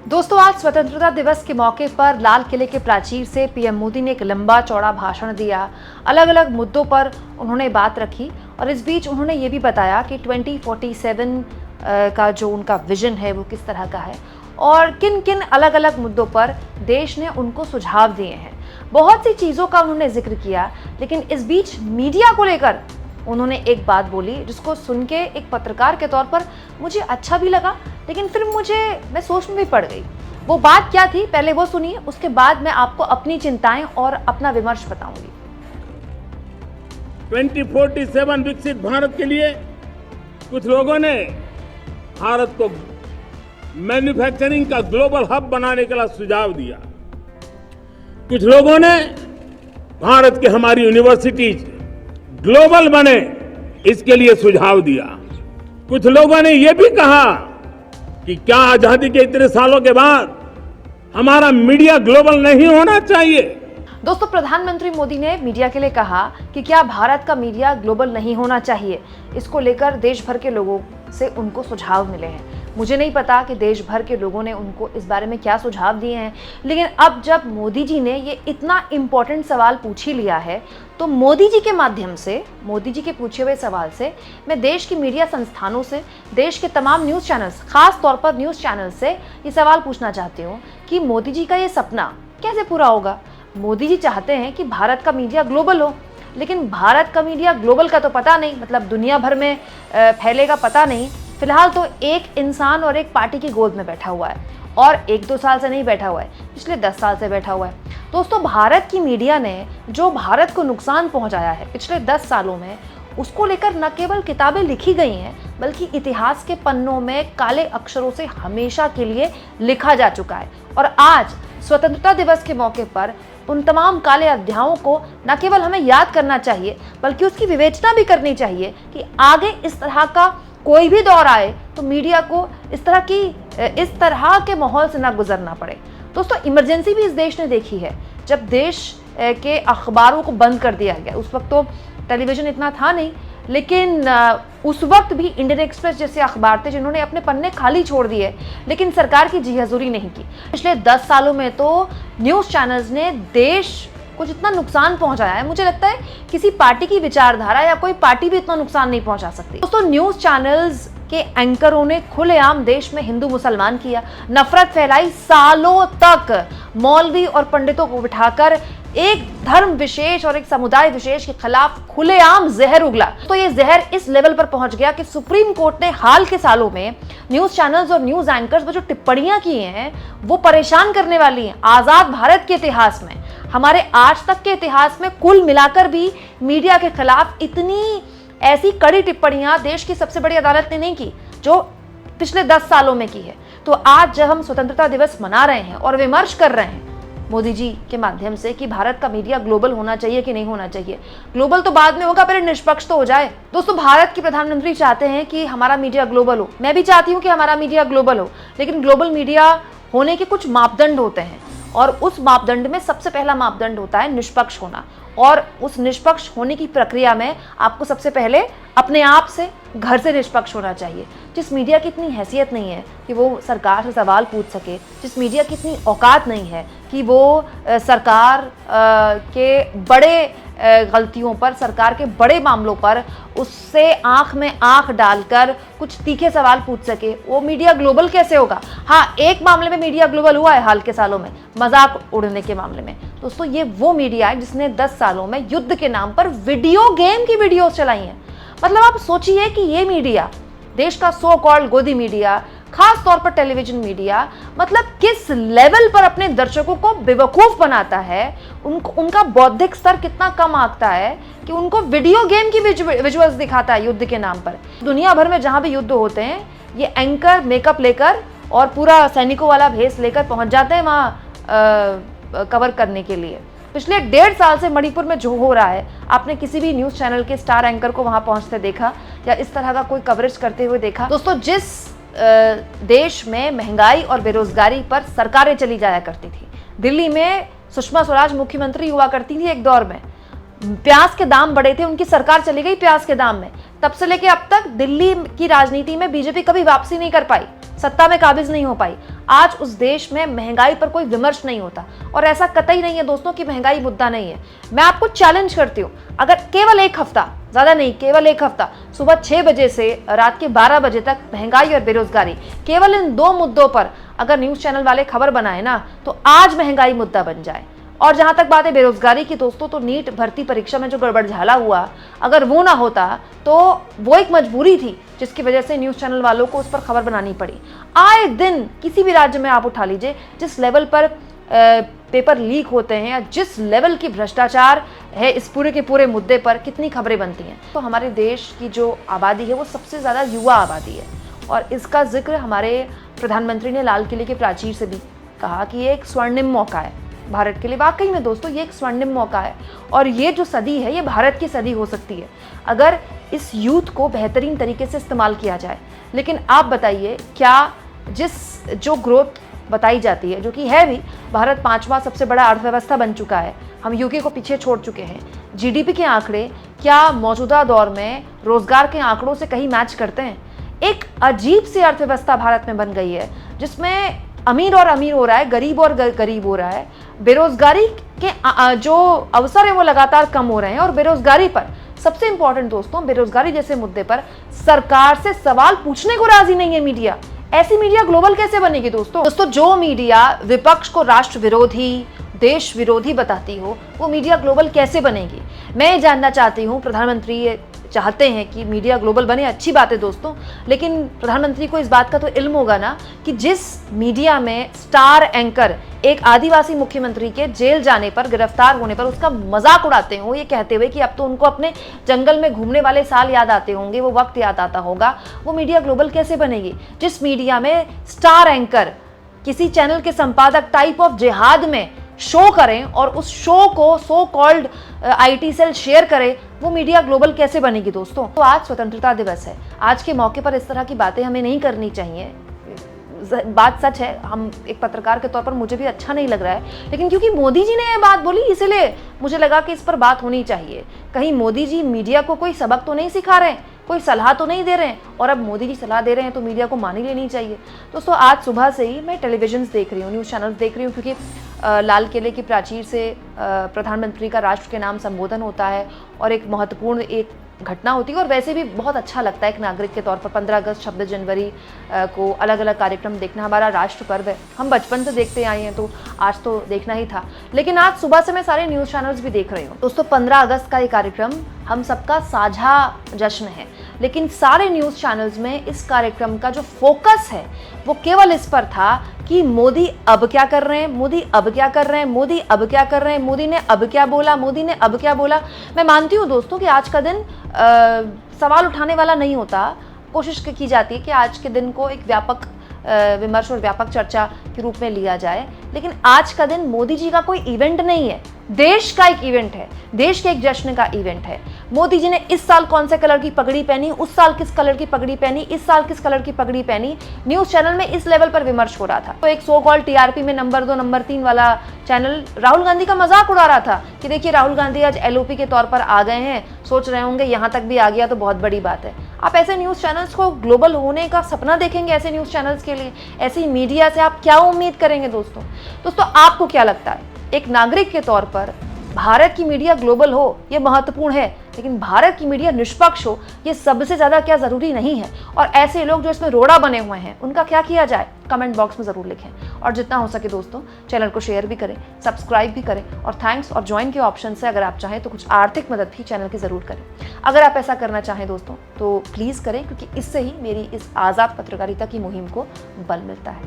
दोस्तों, आज स्वतंत्रता दिवस के मौके पर लाल किले के प्राचीर से पीएम मोदी ने एक लंबा चौड़ा भाषण दिया। अलग अलग मुद्दों पर उन्होंने बात रखी और इस बीच उन्होंने ये भी बताया कि 2047 का जो उनका विजन है वो किस तरह का है और किन किन अलग अलग मुद्दों पर देश ने उनको सुझाव दिए हैं। बहुत सी चीज़ों का उन्होंने जिक्र किया, लेकिन इस बीच मीडिया को लेकर उन्होंने एक बात बोली जिसको सुन के एक पत्रकार के तौर पर मुझे अच्छा भी लगा, लेकिन फिर मैं सोच में भी पड़ गई। वो बात क्या थी, पहले वो सुनिए, उसके बाद मैं आपको अपनी चिंताएं और अपना विमर्श बताऊंगी। 2047 विकसित भारत के लिए कुछ लोगों ने भारत को मैन्युफैक्चरिंग का ग्लोबल हब बनाने का सुझाव दिया। कुछ लोगों ने भारत की हमारी यूनिवर्सिटीज ग्लोबल बने इसके लिए सुझाव दिया। कुछ लोगों ने यह भी कहा कि क्या आजादी के इतने सालों के बाद हमारा मीडिया ग्लोबल नहीं होना चाहिए। दोस्तों, प्रधानमंत्री मोदी ने मीडिया के लिए कहा कि क्या भारत का मीडिया ग्लोबल नहीं होना चाहिए। इसको लेकर देश भर के लोगों से उनको सुझाव मिले हैं। मुझे नहीं पता कि देश भर के लोगों ने उनको इस बारे में क्या सुझाव दिए हैं, लेकिन अब जब मोदी जी ने ये इतना इम्पोर्टेंट सवाल पूछ ही लिया है तो मोदी जी के माध्यम से, मोदी जी के पूछे हुए सवाल से मैं देश की मीडिया संस्थानों से, देश के तमाम न्यूज़ चैनल्स, खास तौर पर न्यूज़ चैनल से ये सवाल पूछना चाहती हूँ कि मोदी जी का ये सपना कैसे पूरा होगा। मोदी जी चाहते हैं कि भारत का मीडिया ग्लोबल हो, लेकिन भारत का मीडिया ग्लोबल का तो पता नहीं, मतलब दुनिया भर में फैलेगा पता नहीं। फिलहाल तो एक इंसान और एक पार्टी की गोद में बैठा हुआ है और 1-2 साल से नहीं बैठा हुआ है, पिछले 10 साल से बैठा हुआ है। दोस्तों, भारत की मीडिया ने जो भारत को नुकसान पहुंचाया है पिछले 10 सालों में, उसको लेकर न केवल किताबें लिखी गई हैं, बल्कि इतिहास के पन्नों में काले अक्षरों से हमेशा के लिए लिखा जा चुका है। और आज स्वतंत्रता दिवस के मौके पर उन तमाम काले अध्यायों को न केवल हमें याद करना चाहिए, बल्कि उसकी विवेचना भी करनी चाहिए कि आगे इस तरह का कोई भी दौर आए तो मीडिया को इस तरह के माहौल से ना गुजरना पड़े। दोस्तों, इमरजेंसी भी इस देश ने देखी है। जब देश के अखबारों को बंद कर दिया गया, उस वक्त तो टेलीविज़न इतना था नहीं, लेकिन उस वक्त भी इंडियन एक्सप्रेस जैसे अखबार थे जिन्होंने अपने पन्ने खाली छोड़ दिए, लेकिन सरकार की जी हजूरी नहीं की। पिछले 10 सालों में तो न्यूज़ चैनल्स ने देश को जितना नुकसान पहुंचाया है, मुझे लगता है किसी पार्टी की विचारधारा या कोई पार्टी भी इतना नुकसान नहीं पहुंचा सकती। दोस्तों, न्यूज़ चैनल्स के एंकरों ने खुलेआम देश में हिंदू मुसलमान किया, नफरत फैलाई, सालों तक मौलवी और पंडितों को बिठाकर एक धर्म विशेष और एक समुदाय विशेष के खिलाफ खुलेआम जहर उगला। तो ये जहर इस लेवल पर पहुंच गया कि सुप्रीम कोर्ट ने हाल के सालों में न्यूज़ चैनल्स और न्यूज़ एंकर्स पर जो टिप्पणियां की हैं वो परेशान करने वाली हैं। आज़ाद भारत के इतिहास में, हमारे आज तक के इतिहास में कुल मिलाकर भी मीडिया के खिलाफ इतनी ऐसी कड़ी टिप्पणियां देश की सबसे बड़ी अदालत ने नहीं की जो पिछले 10 सालों में की है। तो आज जब हम स्वतंत्रता दिवस मना रहे हैं और विमर्श कर रहे हैं मोदी जी के माध्यम से कि भारत का मीडिया ग्लोबल होना चाहिए कि नहीं होना चाहिए, ग्लोबल तो बाद में होगा, पहले निष्पक्ष तो हो जाए। दोस्तों, भारत के प्रधानमंत्री चाहते हैं कि हमारा मीडिया ग्लोबल हो। मैं भी चाहती हूँ कि हमारा मीडिया ग्लोबल हो, लेकिन ग्लोबल मीडिया होने के कुछ मापदंड होते हैं और उस मापदंड में सबसे पहला मापदंड होता है निष्पक्ष होना। और उस निष्पक्ष होने की प्रक्रिया में आपको सबसे पहले अपने आप से, घर से निष्पक्ष होना चाहिए। जिस मीडिया की इतनी हैसियत नहीं है कि वो सरकार से सवाल पूछ सके, जिस मीडिया की इतनी औकात नहीं है कि वो सरकार के बड़े गलतियों पर, सरकार के बड़े मामलों पर उससे आंख में आंख डालकर कुछ तीखे सवाल पूछ सके, वो मीडिया ग्लोबल कैसे होगा। हाँ, एक मामले में मीडिया ग्लोबल हुआ है हाल के सालों में, मजाक उड़ने के मामले में। दोस्तों, ये वो मीडिया है जिसने 10 सालों में युद्ध के नाम पर वीडियो गेम की वीडियोस चलाई हैं। मतलब आप सोचिए कि ये मीडिया, देश का सो कॉल्ड गोदी मीडिया, खास तौर पर टेलीविजन मीडिया, मतलब किस लेवल पर अपने दर्शकों को बेवकूफ बनाता है, उनका बौद्धिक स्तर कितना कम आंकता है कि उनको वीडियो गेम की विजुअल्स दिखाता है युद्ध के नाम पर। दुनिया भर में जहां भी युद्ध होते हैं, ये एंकर मेकअप लेकर और पूरा सैनिकों वाला भेस लेकर पहुंच जाते हैं वहां कवर करने के लिए। पिछले 1.5 साल से मणिपुर में जो हो रहा है, आपने किसी भी न्यूज़ चैनल के स्टार एंकर को वहां पहुंचते देखा या इस तरह का कोई कवरेज करते हुए देखा? दोस्तों, जिस देश में महंगाई और बेरोजगारी पर सरकारें चली जाया करती थी, दिल्ली में सुषमा स्वराज मुख्यमंत्री हुआ करती थी एक दौर में, प्याज के दाम बढ़े थे, उनकी सरकार चली गई प्याज के दाम में, तब से लेके अब तक दिल्ली की राजनीति में बीजेपी कभी वापसी नहीं कर पाई। सत्ता में काबिज नहीं हो पाई। आज उस देश में महंगाई पर कोई विमर्श नहीं होता, और ऐसा कतई नहीं है दोस्तों कि महंगाई मुद्दा नहीं है। मैं आपको चैलेंज करती हूँ, अगर केवल एक हफ्ता, ज्यादा नहीं, केवल एक हफ्ता, सुबह 6 बजे से रात के 12 बजे तक महंगाई और बेरोजगारी, केवल इन 2 मुद्दों पर अगर न्यूज चैनल वाले खबर बनाए ना, तो आज महंगाई मुद्दा बन जाए। और जहां तक बात है बेरोजगारी की दोस्तों, तो नीट भर्ती परीक्षा में जो गड़बड़झाला हुआ, अगर वो ना होता तो वो एक मजबूरी थी जिसकी वजह से न्यूज चैनल वालों को उस पर खबर बनानी पड़ी। आए दिन किसी भी राज्य में आप उठा लीजिए, जिस लेवल पर पेपर लीक होते हैं या जिस लेवल की भ्रष्टाचार है, इस पूरे के पूरे मुद्दे पर कितनी खबरें बनती हैं। तो हमारे देश की जो आबादी है वो सबसे ज़्यादा युवा आबादी है, और इसका जिक्र हमारे प्रधानमंत्री ने लाल किले के प्राचीर से भी कहा कि ये एक स्वर्णिम मौका है भारत के लिए। वाकई में दोस्तों ये एक स्वर्णिम मौका है, और ये जो सदी है ये भारत की सदी हो सकती है अगर इस यूथ को बेहतरीन तरीके से इस्तेमाल किया जाए। लेकिन आप बताइए, क्या जो ग्रोथ बताई जाती है, जो कि है भी, भारत 5वां सबसे बड़ा अर्थव्यवस्था बन चुका है, हम यूके को पीछे छोड़ चुके हैं। जीडीपी के आंकड़े क्या मौजूदा दौर में रोजगार के आंकड़ों से कहीं मैच करते हैं? एक अजीब सी अर्थव्यवस्था भारत में बन गई है जिसमें अमीर और अमीर हो रहा है, गरीब और गरीब हो रहा है। बेरोजगारी के जो अवसर है वो लगातार कम हो रहे हैं, और बेरोजगारी पर, सबसे इंपॉर्टेंट दोस्तों, बेरोजगारी जैसे मुद्दे पर सरकार से सवाल पूछने को राजी नहीं है मीडिया। ऐसी मीडिया ग्लोबल कैसे बनेगी दोस्तों? जो मीडिया विपक्ष को राष्ट्र विरोधी, देश विरोधी बताती हो, वो मीडिया ग्लोबल कैसे बनेगी? मैं जानना चाहती हूँ। प्रधानमंत्री चाहते हैं कि मीडिया ग्लोबल बने, अच्छी बात है दोस्तों, लेकिन प्रधानमंत्री को इस बात का तो इल्म होगा ना कि जिस मीडिया में स्टार एंकर एक आदिवासी मुख्यमंत्री के जेल जाने पर, गिरफ्तार होने पर उसका मजाक उड़ाते हो, ये कहते हुए कि अब तो उनको अपने जंगल में घूमने वाले साल याद आते होंगे, वो वक्त याद आता होगा, वो मीडिया ग्लोबल कैसे बनेगी? जिस मीडिया में स्टार एंकर किसी चैनल के संपादक टाइप ऑफ जिहाद में शो करें और उस शो को so called IT cell share करे, वो मीडिया ग्लोबल कैसे बनेगी दोस्तों? तो आज स्वतंत्रता दिवस है, आज के मौके पर इस तरह की बातें हमें नहीं करनी चाहिए। बात सच है, हम एक पत्रकार के तौर पर मुझे भी अच्छा नहीं लग रहा है, लेकिन क्योंकि मोदी जी ने ये बात बोली इसलिए मुझे लगा कि इस पर बात होनी चाहिए। कहीं मोदी जी मीडिया को कोई सबक तो नहीं सिखा रहे हैं, कोई सलाह तो नहीं दे रहे हैं, और अब मोदी जी सलाह दे रहे हैं तो मीडिया को मान ही लेनी चाहिए। दोस्तों आज सुबह से ही मैं टेलीविजन देख रही हूँ, न्यूज़ चैनल्स देख रही हूँ, क्योंकि लाल किले की प्राचीर से प्रधानमंत्री का राष्ट्र के नाम संबोधन होता है और एक महत्वपूर्ण एक घटना होती है, और वैसे भी बहुत अच्छा लगता है एक नागरिक के तौर पर 15 अगस्त 26 जनवरी को अलग अलग कार्यक्रम देखना। हमारा राष्ट्र पर्व है, हम बचपन से देखते आए हैं, तो आज तो देखना ही था। लेकिन आज सुबह से मैं सारे न्यूज़ चैनल्स भी देख रही हूँ दोस्तों। 15 अगस्त का ये कार्यक्रम हम सबका साझा जश्न है, लेकिन सारे न्यूज़ चैनल्स में इस कार्यक्रम का जो फोकस है वो केवल इस पर था कि मोदी अब क्या कर रहे हैं, मोदी अब क्या कर रहे हैं, मोदी अब क्या कर रहे हैं, मोदी ने अब क्या बोला, मोदी ने अब क्या बोला। मैं मानती हूँ दोस्तों कि आज का दिन सवाल उठाने वाला नहीं होता, कोशिश की जाती है कि आज के दिन को एक व्यापक विमर्श और व्यापक चर्चा के रूप में लिया जाए, लेकिन आज का दिन मोदी जी का कोई इवेंट नहीं है, देश का एक इवेंट है, देश के एक जश्न का इवेंट है। मोदी जी ने इस साल कौन से कलर की पगड़ी पहनी, उस साल किस कलर की पगड़ी पहनी, इस साल किस कलर की पगड़ी पहनी, न्यूज़ चैनल में इस लेवल पर विमर्श हो रहा था। तो एक सो कॉल्ड टीआरपी में नंबर 2 नंबर 3 वाला चैनल राहुल गांधी का मजाक उड़ा रहा था कि देखिए राहुल गांधी आज एलओपी के तौर पर आ गए हैं, सोच रहे होंगे यहाँ तक भी आ गया तो बहुत बड़ी बात है। आप ऐसे न्यूज़ चैनल्स को ग्लोबल होने का सपना देखेंगे? ऐसे न्यूज़ चैनल्स के लिए, ऐसी मीडिया से आप क्या उम्मीद करेंगे दोस्तों आपको क्या लगता है? एक नागरिक के तौर पर भारत की मीडिया ग्लोबल हो ये महत्वपूर्ण है, लेकिन भारत की मीडिया निष्पक्ष हो ये सबसे ज्यादा क्या जरूरी नहीं है? और ऐसे लोग जो इसमें रोड़ा बने हुए हैं उनका क्या किया जाए? कमेंट बॉक्स में जरूर लिखें, और जितना हो सके दोस्तों चैनल को शेयर भी करें, सब्सक्राइब भी करें, और थैंक्स और ज्वाइन के ऑप्शन से अगर आप चाहें तो कुछ आर्थिक मदद भी चैनल की जरूर करें। अगर आप ऐसा करना चाहें दोस्तों तो प्लीज करें, क्योंकि इससे ही मेरी इस आज़ाद पत्रकारिता की मुहिम को बल मिलता है।